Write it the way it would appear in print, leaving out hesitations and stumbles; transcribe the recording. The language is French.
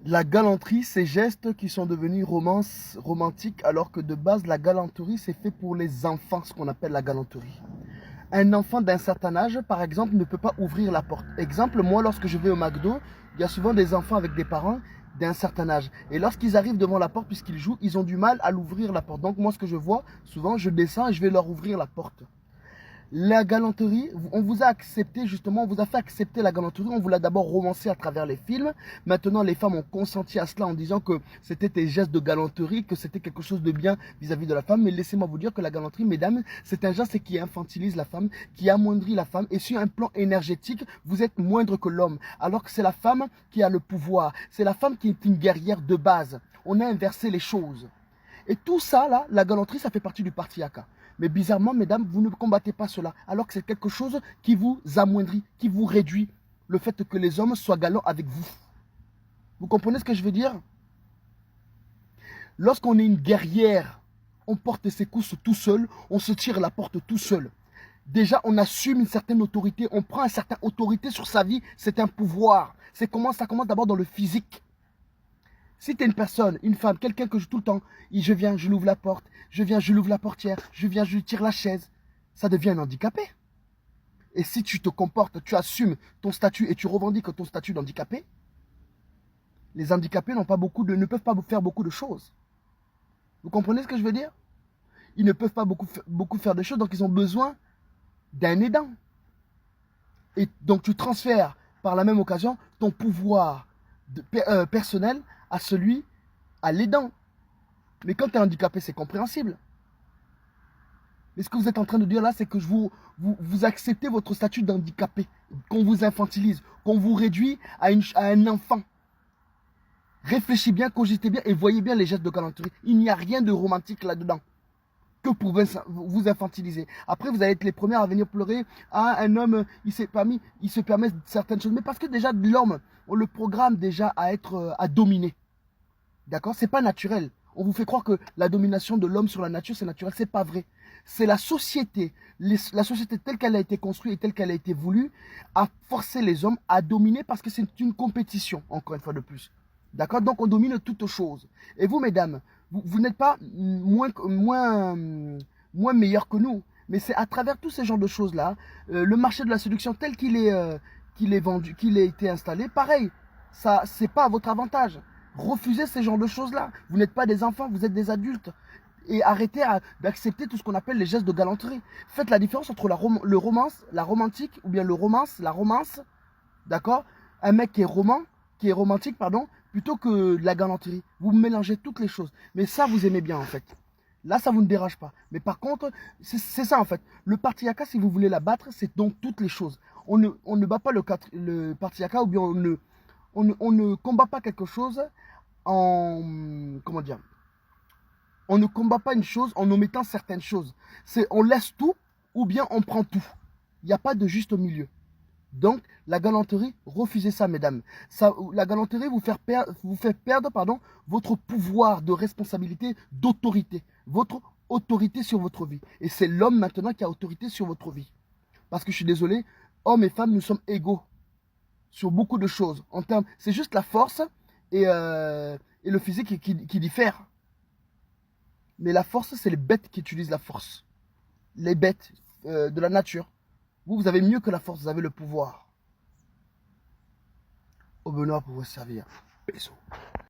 La galanterie, ces gestes qui sont devenus romantiques, alors que de base, la galanterie, c'est fait pour les enfants, ce qu'on appelle la galanterie. Un enfant d'un certain âge, par exemple, ne peut pas ouvrir la porte. Exemple, moi, lorsque je vais au McDo, il y a souvent des enfants avec des parents d'un certain âge. Et lorsqu'ils arrivent devant la porte, puisqu'ils jouent, ils ont du mal à l'ouvrir la porte. Donc moi, ce que je vois, souvent, je descends et je vais leur ouvrir la porte. La galanterie, on vous a accepté justement, on vous a fait accepter la galanterie, on vous l'a d'abord romancé à travers les films. Maintenant, les femmes ont consenti à cela en disant que c'était des gestes de galanterie, que c'était quelque chose de bien vis-à-vis de la femme. Mais laissez-moi vous dire que la galanterie, mesdames, c'est un geste qui infantilise la femme, qui amoindrit la femme. Et sur un plan énergétique, vous êtes moindre que l'homme. Alors que c'est la femme qui a le pouvoir. C'est la femme qui est une guerrière de base. On a inversé les choses. Et tout ça, là, la galanterie, ça fait partie du patriarcat. Mais bizarrement, mesdames, vous ne combattez pas cela. Alors que c'est quelque chose qui vous amoindrit, qui vous réduit. Le fait que les hommes soient galants avec vous. Vous comprenez ce que je veux dire? Lorsqu'on est une guerrière, on porte ses couches tout seul, on se tire la porte tout seul. Déjà, on assume une certaine autorité, on prend une certaine autorité sur sa vie, c'est un pouvoir. Ça commence d'abord dans le physique. Si tu es une personne, une femme, quelqu'un que je tout le temps, je viens, je l'ouvre la porte, je viens, je l'ouvre la portière, je viens, je lui tire la chaise, ça devient un handicapé. Et si tu te comportes, tu assumes ton statut et tu revendiques ton statut d'handicapé, les handicapés n'ont pas ne peuvent pas faire beaucoup de choses. Vous comprenez ce que je veux dire? Ils ne peuvent pas beaucoup faire de choses, donc ils ont besoin d'un aidant. Et donc tu transfères par la même occasion ton pouvoir personnel à l'aidant. Mais quand tu es handicapé, c'est compréhensible. Mais ce que vous êtes en train de dire là, c'est que vous acceptez votre statut d'handicapé, qu'on vous infantilise, qu'on vous réduit à un enfant. Réfléchissez bien, cogitez bien et voyez bien les gestes de galanterie. Il n'y a rien de romantique là-dedans que pour vous infantiliser. Après, vous allez être les premières à venir pleurer. Ah, un homme, il se permet certaines choses. Mais parce que déjà, l'homme, on le programme déjà à dominer. D'accord? C'est pas naturel. On vous fait croire que la domination de l'homme sur la nature, c'est naturel. C'est pas vrai. C'est la société. La société telle qu'elle a été construite et telle qu'elle a été voulue a forcé les hommes à dominer parce que c'est une compétition, encore une fois de plus. D'accord? Donc on domine toutes choses. Et vous, mesdames, vous n'êtes pas moins meilleurs que nous. Mais c'est à travers tous ces genres de choses-là, le marché de la séduction tel qu'il est vendu, qu'il a été installé, pareil, ça, c'est pas à votre avantage. Refusez ces genres de choses-là. Vous n'êtes pas des enfants, vous êtes des adultes. Et arrêtez d'accepter tout ce qu'on appelle les gestes de galanterie. Faites la différence entre la romantique, ou bien la romance, d'accord? Un mec qui est romantique, pardon, plutôt que de la galanterie. Vous mélangez toutes les choses. Mais ça, vous aimez bien, en fait. Là, ça vous ne dérange pas. Mais par contre, c'est ça, en fait. Le patriarcat, si vous voulez la battre, c'est donc toutes les choses. On ne bat pas le patriarcat, ou bien on ne combat pas quelque chose comment dire, on ne combat pas une chose en omettant certaines choses. C'est on laisse tout ou bien on prend tout. Il n'y a pas de juste milieu. Donc, la galanterie, refusez ça, mesdames. La galanterie vous fait perdre votre pouvoir de responsabilité, d'autorité. Votre autorité sur votre vie. Et c'est l'homme maintenant qui a autorité sur votre vie. Parce que je suis désolé, hommes et femmes, nous sommes égaux sur beaucoup de choses. C'est juste la force et le physique qui diffèrent. Mais la force, c'est les bêtes qui utilisent la force. Les bêtes de la nature. Vous avez mieux que la force, vous avez le pouvoir. Au bonheur pour vous servir. Bisous.